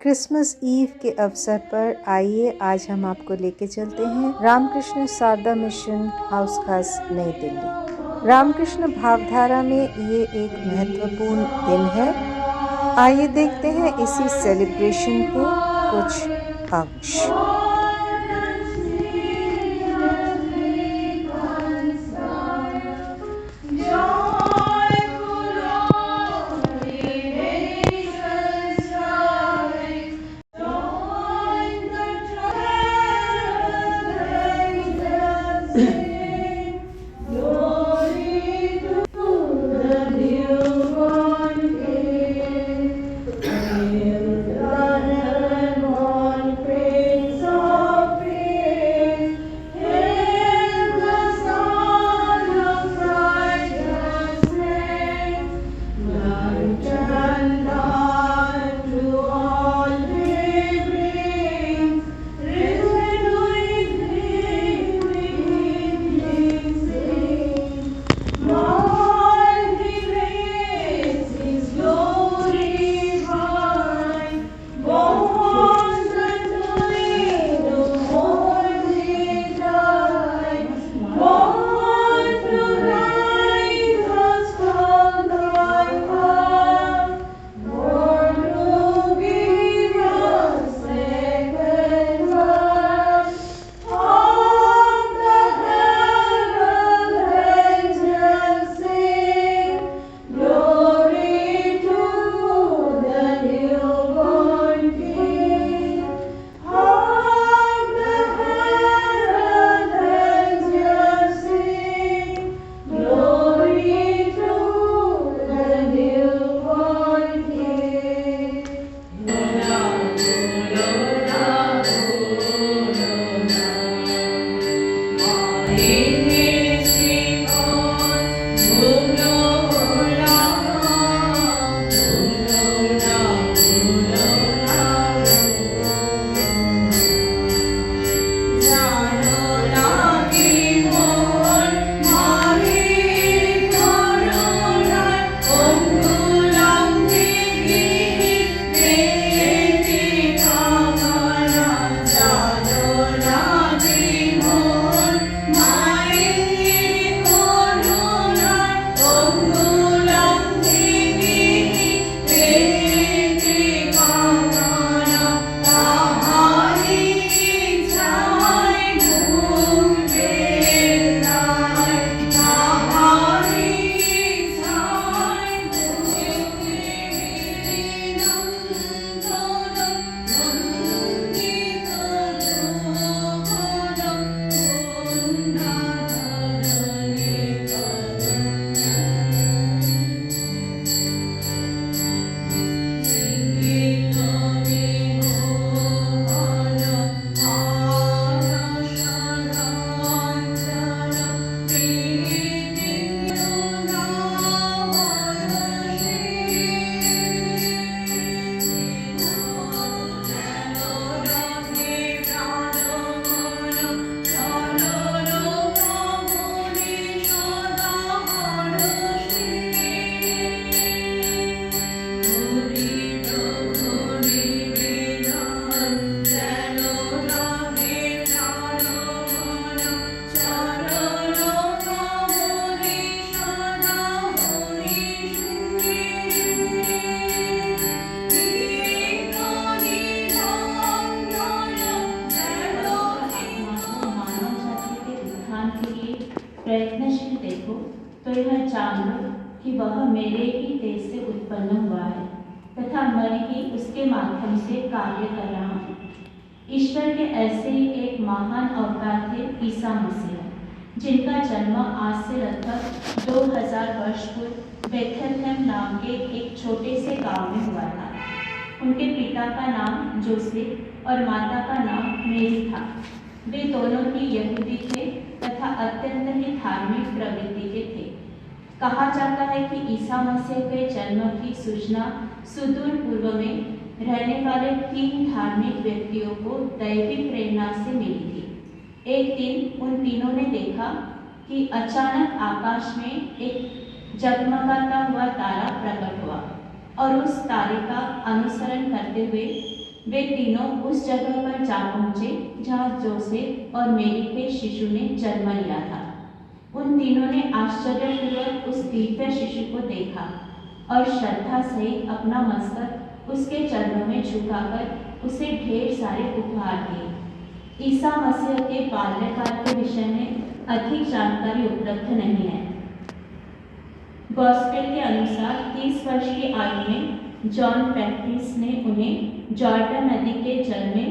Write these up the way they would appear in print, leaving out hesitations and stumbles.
Christmas ewe के अवसर पर आइए आज हम आपको लेके चलते हैं रामकृष्ण शारदा मिशन हाउस खास नई दिल्ली। रामकृष्ण भावधारा में ये एक महत्वपूर्ण दिन है। आइए देखते हैं इसी सेलिब्रेशन के कुछ अंश। प्रयत्नशील देखो तो यह जान लो कि वह मेरे ही देश से उत्पन्न हुआ है तथा मैं ही उसके माध्यम से कार्य कर रहा हूँ। ईश्वर के ऐसे ही एक महान अवतार थे ईसा मसीह, जिनका जन्म आज से लगभग 2000 वर्ष पूर्व बेथलेहम नाम के एक छोटे से गांव में हुआ था। उनके पिता का नाम जोसेफ और माता का नाम मेरी था। वे दोनों ही यहूदी थे तथा अत्यंत ही धार्मिक प्रवृत्ति के थे। कहा जाता है कि ईसा मसीह के जन्म की सूचना सुदूर पूर्व में रहने वाले 3 धार्मिक व्यक्तियों को दैवी प्रेरणा से मिली थी। एक दिन उन तीनों ने देखा कि अचानक आकाश में एक जगमगाता हुआ तारा प्रकट हुआ और उस तारे का अनुसरण करते हुए वे तीनों उस जगह पर जा पहुंचे जहां जोसेफ और मेरी के शिशु ने जन्म लिया था। उन तीनों ने आश्चर्यपूर्वक उस दिव्य शिशु को देखा और श्रद्धा सहित अपना मस्तक उसके चरणों में झुकाकर उसे ढेर सारे उपहार दिए। ईसा मसीह के बाल्यकाल के विषय में अधिक जानकारी उपलब्ध नहीं है। गॉस्पेल के अनुसार 30 वर्ष की आयु में जॉन बैप्टिस्ट ने उन्हें जॉर्डन नदी के जल में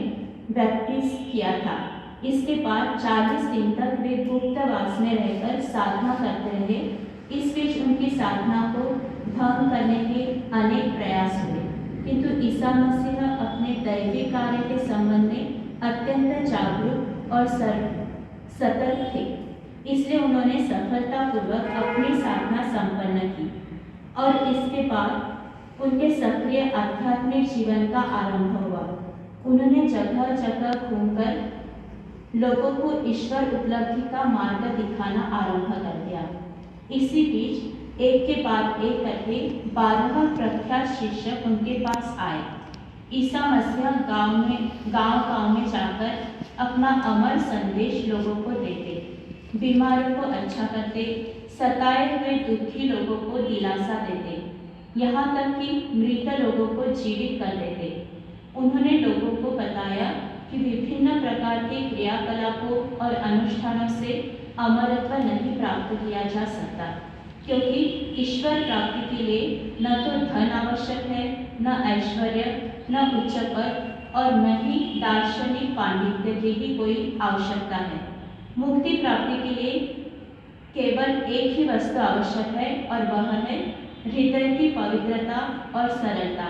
बैप्टिस्ट किया था। इसके बाद 40 दिन तक वे गुप्तवास में रहकर साधना करते रहे। इस बीच उनकी साधना को भंग करने के अनेक प्रयास हुए, किंतु ईसा मसीह अपने दैविक कार्य के संबंध में अत्यंत जागरूक और सतर्क थे, इसलिए उन्होंने सफलतापूर्वक अपनी साधना संपन्न की और इसके बाद उनके सक्रिय आध्यात्मिक जीवन का आरंभ हुआ। उन्होंने जगह जगह घूमकर लोगों को ईश्वर उपलब्धि का मार्ग दिखाना आरंभ कर दिया। इसी बीच एक के बाद एक करके 12 प्रख्यात शिष्य उनके पास आए। ईसा मसीह गांव में जाकर अपना अमर संदेश लोगों को देते, बीमारों को अच्छा करते, सताए हुए दुखी लोगों को दिलासा देते, यहाँ तक कि मृत लोगों को जीवित कर देते। उन्होंने लोगों को बताया कि विभिन्न प्रकार के क्रियाकलापों और अनुष्ठानों से अमरत्व नहीं प्राप्त किया जा सकता, क्योंकि ईश्वर प्राप्ति के लिए न तो धन आवश्यक है, न ऐश्वर्य, न उच्च पद और न ही दार्शनिक पांडित्य की भी कोई आवश्यकता है। मुक्ति प्राप्ति के लिए केवल एक ही वस्तु आवश्यक है और वह है हृदय की पवित्रता और सरलता।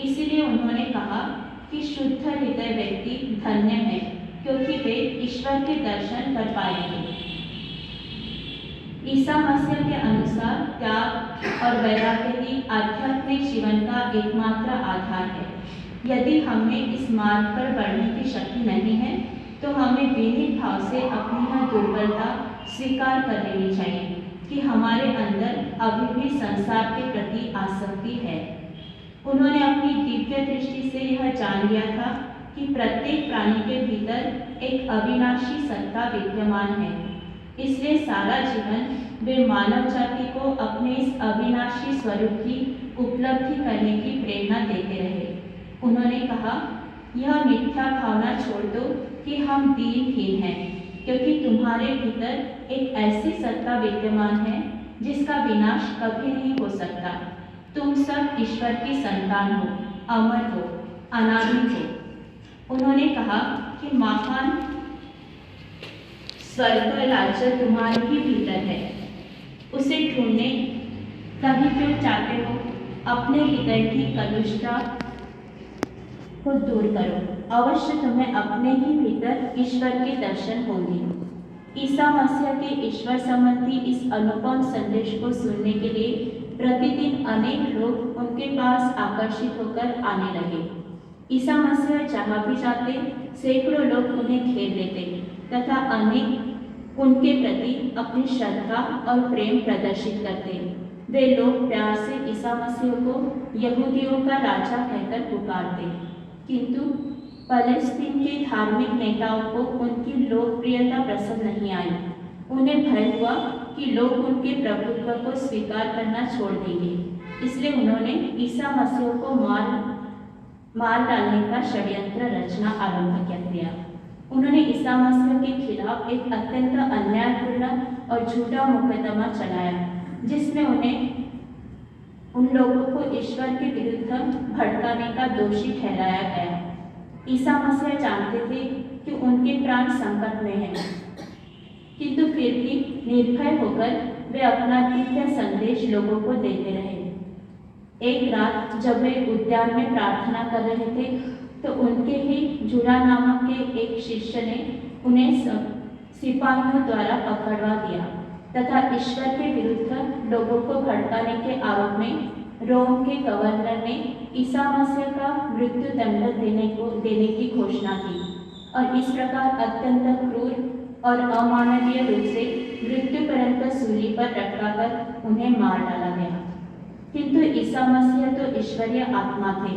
इसीलिए उन्होंने कहा कि शुद्ध हृदय व्यक्ति धन्य है, क्योंकि वे ईश्वर के दर्शन कर पाएंगे। ईसा मसीह के अनुसार त्याग और वैराग्य ही आध्यात्मिक जीवन का एकमात्र आधार है। यदि हमें इस मार्ग पर बढ़ने की शक्ति नहीं है तो हमें विनीत भाव से अपनी यह दुर्बलता स्वीकार कर लेनी चाहिए कि हमारे अंदर अभी भी संसार के प्रति आसक्ति है। उन्होंने अपनी दिव्य दृष्टि से यह जान लिया था कि प्रत्येक प्राणी के भीतर एक अविनाशी सत्ता विद्यमान है। इसलिए सारा जीवन वे मानव जाति को अपने इस अविनाशी स्वरूप की उपलब्धि करने की प्रेरणा देते रहे। उन्होंने कहा, यह मिथ्या भावना छोड़ दो कि हम दीनहीन हैं, क्योंकि तुम्हारे भीतर एक ऐसी सत्ता विद्यमान है जिसका विनाश कभी नहीं हो सकता। तुम सब ईश्वर की संतान हो, अमर हो, अनादि हो। उन्होंने कहा कि महान स्वर्ग राज्य तुम्हारे ही भीतर है, उसे ढूंढने कहीं क्यों चाहते हो? अपने हृदय की कलुषता को दूर करो, अवश्य तुम्हें अपने ही भीतर ईश्वर के दर्शन होंगे। ईसा मसीह के ईश्वर संबंधी इस अनुपम संदेश को सुनने के लिए प्रतिदिन अनेक लोग उनके पास आकर्षित होकर आने लगे। ईसा मसीह जहाँ भी जाते सैकड़ों लोग उन्हें घेर लेते तथा अनेक उनके प्रति अपनी श्रद्धा और प्रेम प्रदर्शित करते। वे लोग प्यार से ईसा मसीह को यहूदियों का राजा कहकर पुकारते, किंतु फलस्तीन के धार्मिक नेताओं को उनकी लोकप्रियता पसंद नहीं आई। उन्हें भय हुआ कि लोग उनके प्रभुत्व को स्वीकार करना छोड़ देंगे, इसलिए उन्होंने ईसा मसीह को मार डालने का षड्यंत्र रचना आरंभ कर दिया। उन्होंने ईसा मसीह के खिलाफ एक अत्यंत अन्यायपूर्ण और झूठा मुकदमा चलाया, जिसमें उन्हें उन लोगों को ईश्वर के विरुद्ध भड़काने का दोषी ठहराया गया। ईसा मसीह जानते थे कि उनके प्राण संकट में हैं, किंतु फिर भी निर्भय होकर वे अपना दिव्य संदेश लोगों को देते रहे। एक रात जब वे उद्यान में प्रार्थना कर रहे थे तो उनके ही जुड़ा नामक के एक शिष्य ने उन्हें सिपाहियों द्वारा पकड़वा दिया तथा ईश्वर के विरुद्ध लोगों को भड़काने के आरोप में रोम के गवर्नर ने ईसा मसीह का मृत्यु दंड देने की घोषणा की और इस प्रकार अत्यंत क्रूर और अमानवीय रूप से मृत्यु पर्यंत सूली पर लटकाकर उन्हें मार डाला गया। किंतु ईसा मसीह तो ईश्वरीय आत्मा थे,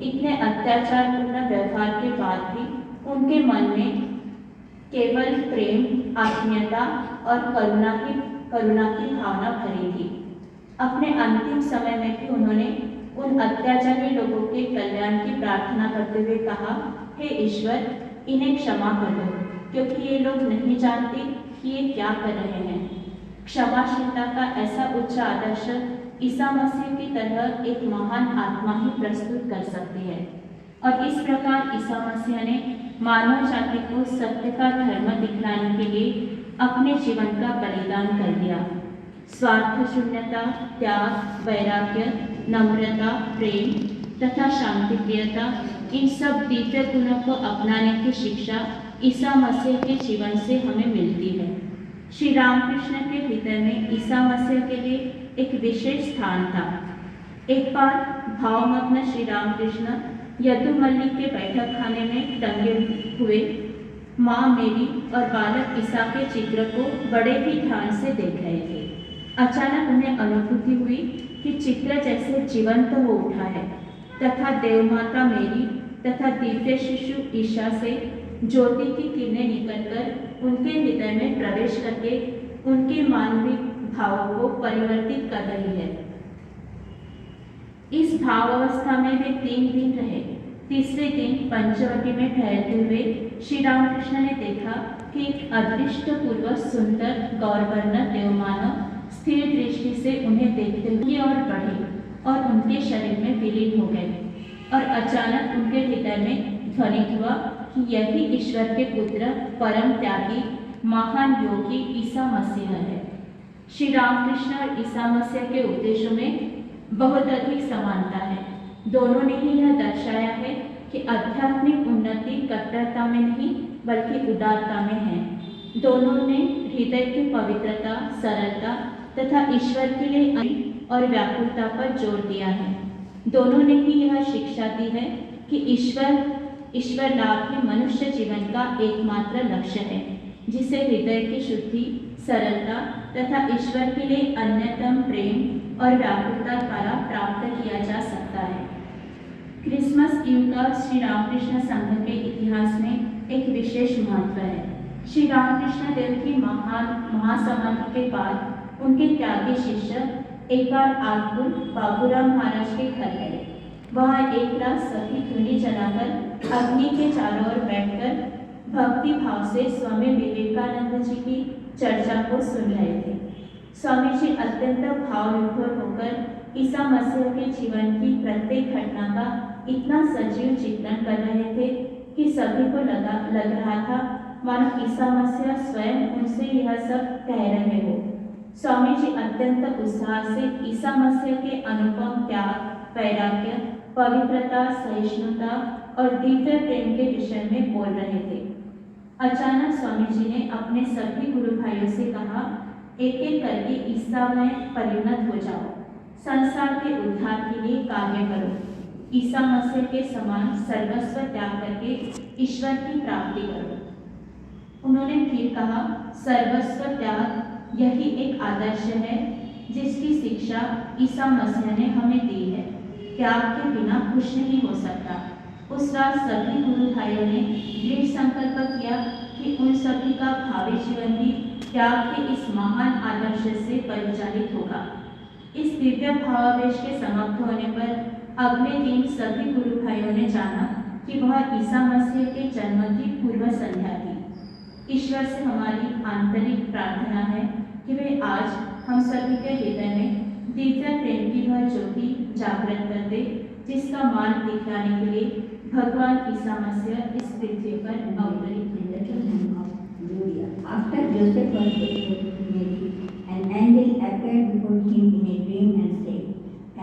इतने अत्याचारपूर्ण व्यवहार के बाद भी उनके मन में केवल प्रेम, आत्मीयता और करुणा की भावना भरी थी। अपने अंतिम समय में भी उन्होंने उन अत्याचारी लोगों के कल्याण की प्रार्थना करते हुए कहा, हे ईश्वर, इन्हें क्षमा कर दो, क्योंकि ये लोग नहीं जानते कि ये क्या कर रहे हैं। क्षमाशीलता का ऐसा उच्च आदर्श ईसा मसीह की तरह एक महान आत्मा ही प्रस्तुत कर सकती है। और इस प्रकार ईसा मसीह ने मानव जाति को सत्य का धर्म दिखलाने के लिए अपने जीवन का बलिदान कर दिया। स्वार्थ शून्यता, त्याग, वैराग्य, नम्रता, प्रेम तथा शांति प्रियता, इन सब दिव्य गुणों को अपनाने की शिक्षा ईसा मसीह के जीवन से हमें मिलती है। श्री रामकृष्ण के हृदय में ईसा मसीह के लिए एक विशेष स्थान था। एक बार भावमग्न श्री रामकृष्ण यदुमल्ली के बैठक खाने में टंगे हुए माँ मेरी और बालक ईसा के चित्र को बड़े ही ध्यान से देख रहे थे। अचानक उन्हें अनुभूति हुई कि चित्र जैसे जीवंत हो उठा है तथा देवमाता मेरी तथा दिव्य शिशु ईसा से ज्योति की किरणें निकलकर उनके हृदय में प्रवेश करके उनके मानवीय भावों को परिवर्तित कर रही है। इस भाव अवस्था में वे 3 दिन रहे। तीसरे दिन पंचवटी में ठहरते हुए श्री रामकृष्ण ने देखा कि एक अदृष्टपूर्व सुंदर गौरवर्ण देवमानव स्थिर दृष्टि से उन्हें देखते हुए और बढ़े और उनके शरीर में विलीन हो गए। और अचानक उनके हृदय में ध्वनित हुआ कि यही ईश्वर के पुत्र, परम त्यागी, महान योगी ईसा मसीह है। श्री रामकृष्ण और ईसा मसीह के उपदेशों में बहुत अधिक समानता है। दोनों ने ही यह दर्शाया है कि आध्यात्मिक उन्नति कट्टरता में नहीं बल्कि उदारता में है। दोनों ने हृदय की पवित्रता, सरलता तथा ईश्वर के लिए और व्याकुलता पर जोर दिया है। दोनों ने ही यह शिक्षा दी है कि ईश्वर लाभ ही मनुष्य जीवन का एकमात्र लक्ष्य है, जिसे हृदय की शुद्धि, सरलता तथा ईश्वर के लिए अन्यतम प्रेम और व्याकुलता द्वारा प्राप्त किया जा सकता है। क्रिसमस ईव का श्री रामकृष्ण संघ के इतिहास में एक विशेष महत्व है। श्री रामकृष्ण देव की महासमाधि के बाद उनके त्यागी शिष्य एक बार आलपुर बाबूराम महाराज के घर गए। वहाँ एक रात सभी धूनी जलाकर अग्नि के चारों ओर बैठकर भक्ति भाव से स्वामी विवेकानंद जी की चर्चा को सुन रहे थे। स्वामी जी अत्यंत भावविभोर होकर ईसा मसीह के जीवन की प्रत्येक घटना का इतना सजीव चित्रण कर रहे थे कि सभी को लग रहा था मानो ईसा मसीह स्वयं उनसे यह सब कह रहे हो। स्वामी जी अत्यंत उत्साह से ईसा मसीह के अनुपम त्याग, वैराग्य, पवित्रता, सहिष्णुता और दिव्य प्रेम के विषय में बोल रहे थे। अचानक स्वामी जी ने अपने सभी गुरु भाइयों से कहा, एक एक करके ईसा में परिणत हो जाओ, संसार के उद्धार के लिए कार्य करो, ईसा मसीह के समान सर्वस्व त्याग करके ईश्वर की प्राप्ति करो। उन्होंने फिर कहा, सर्वस्व त्याग यही एक आदर्श है जिसकी शिक्षा ईसा मसीह ने हमें दी है। त्याग के बिना कुछ नहीं हो सकता। उस रात सभी गुरु भाइयों ने दृढ़ संकल्प किया कि उन सभी का भावी जीवन भी त्याग के इस महान आदर्श से परिचालित होगा। इस दिव्य भावावेश के समाप्त होने पर अगले दिन सभी गुरु भाइयों ने जाना कि वह ईसा मसीह के जन्म की पूर्व संध्या थी। ईश्वर से हमारी आंतरिक प्रार्थना है कि वे आज हम सभी के हृदय में दिव्य प्रेम की वह ज्योति जागृत कर दे, जिसका मार्ग दिखलाने के लिए भगवान ईसा मसीह इस पृथ्वी पर अवतरित हुए। After Joseph was betrothed to Mary, an angel appeared before him in a dream and said,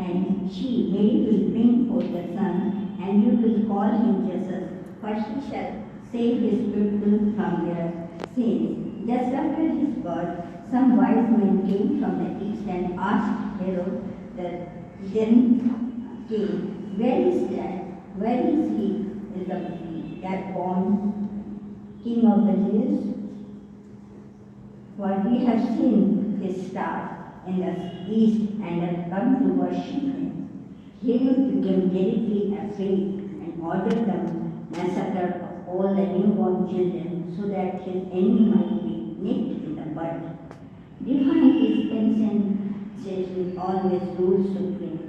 "And she, Mary, will bring forth a son, and you will call him Jesus, for he shall save his people from their sins." Just after his birth, some wise men came from the east and asked Herod the then king, "Where is that? Where is he? Is that born King of the Jews? For we have seen his star in the east and have come to worship him." Herod became terribly afraid and ordered the massacre of all the newborn children so that his enemy might be nipped in the bud. Defying his consent, Satan always ruled supreme.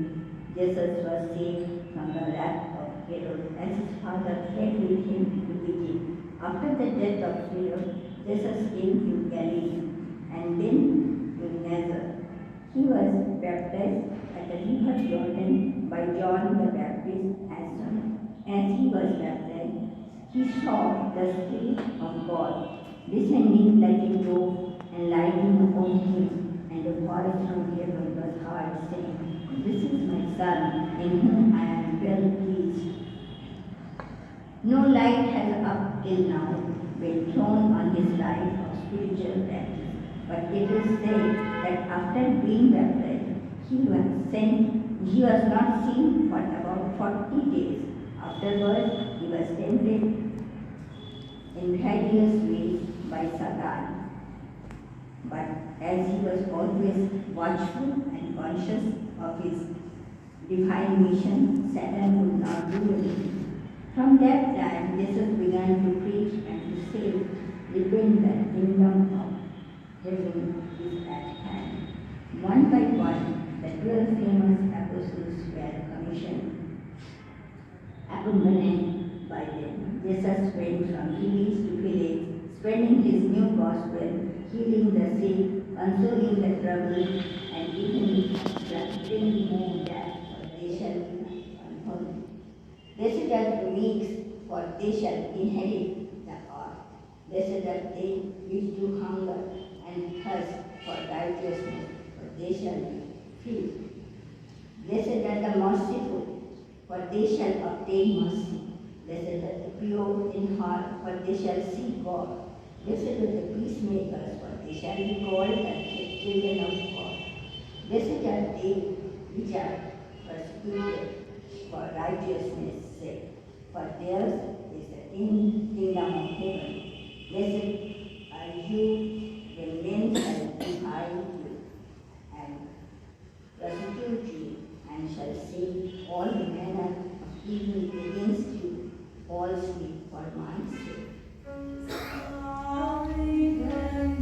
Jesus was saved from the wrath of Herod as his father fled with him to Egypt. After the death of Herod, Jesus came to Galilee and then to Nazareth. He was baptized at the river Jordan by John the Baptist as soon as he was baptized. He saw the Spirit of God descending like a dove and lighting upon him, and a voice from heaven was heard saying, "This is my Son, in whom I am well pleased." No light has up till now been thrown on his life of spiritual practice, but it is said that after being baptized, he was not seen for about 40 days. Afterwards, he was tempted in various ways by Satan. But as he was always watchful and conscious of his divine mission, Satan could not do anything. From that time, Jesus began to preach and to say, "Repent, the kingdom of heaven is at hand." One by one, the 12 famous apostles were commissioned. Accompanied by them, Jesus went from village to village, spreading his new gospel, healing the sick, consoling the troubled, and giving bring more that they shall be unholy. Blessed are the meek, for they shall inherit the earth. Blessed are they which do hunger and thirst for righteousness, for they shall be filled. Blessed are the merciful, for they shall obtain mercy. Blessed are the pure in heart, for they shall see God. Blessed are the peacemakers, for they shall be called the children of God. Blessed are they which are persecuted for righteousness' sake, for theirs is the kingdom of heaven. Blessed are you when men shall revile you and persecute you, and shall say all manner of evil against you falsely for my sake. Holy night,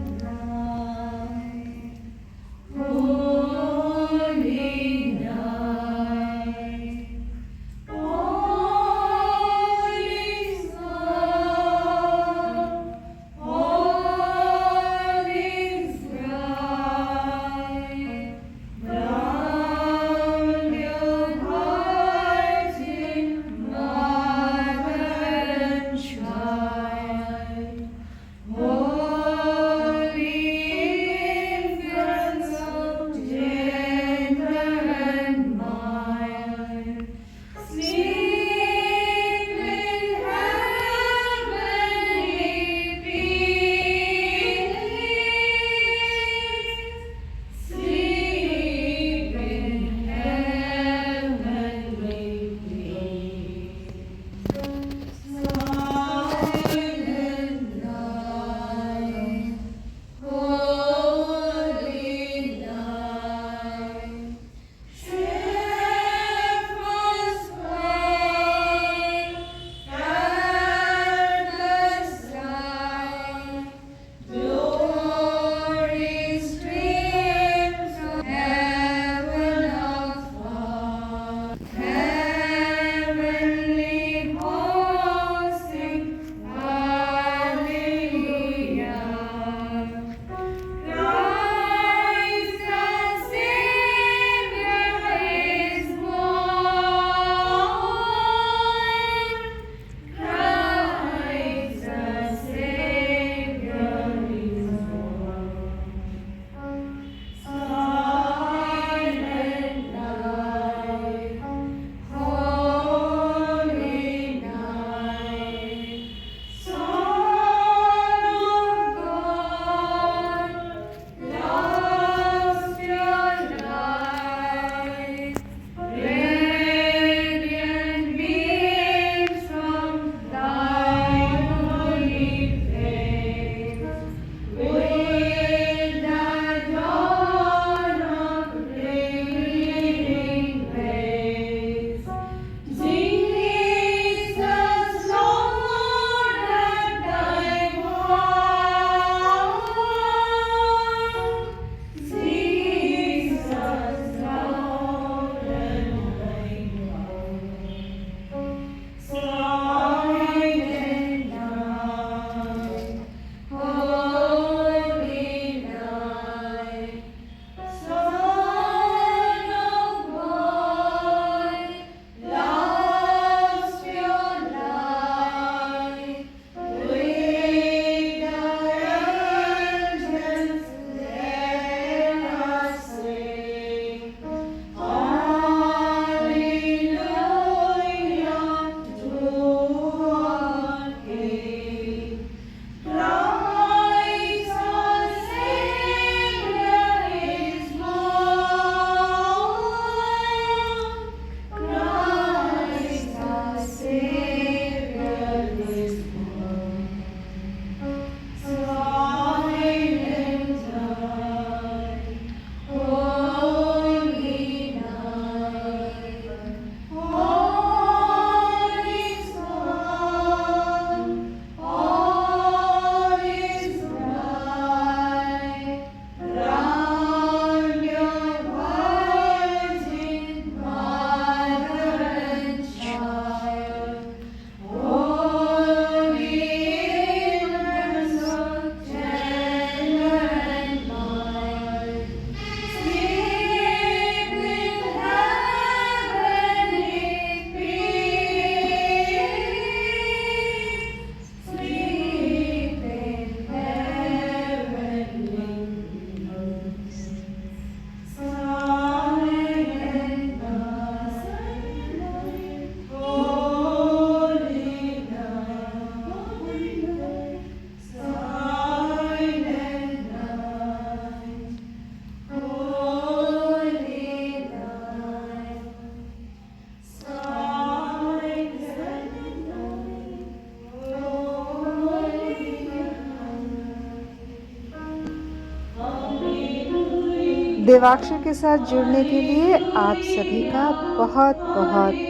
देवाक्षर के साथ जुड़ने के लिए आप सभी का बहुत बहुत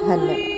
धन्यवाद।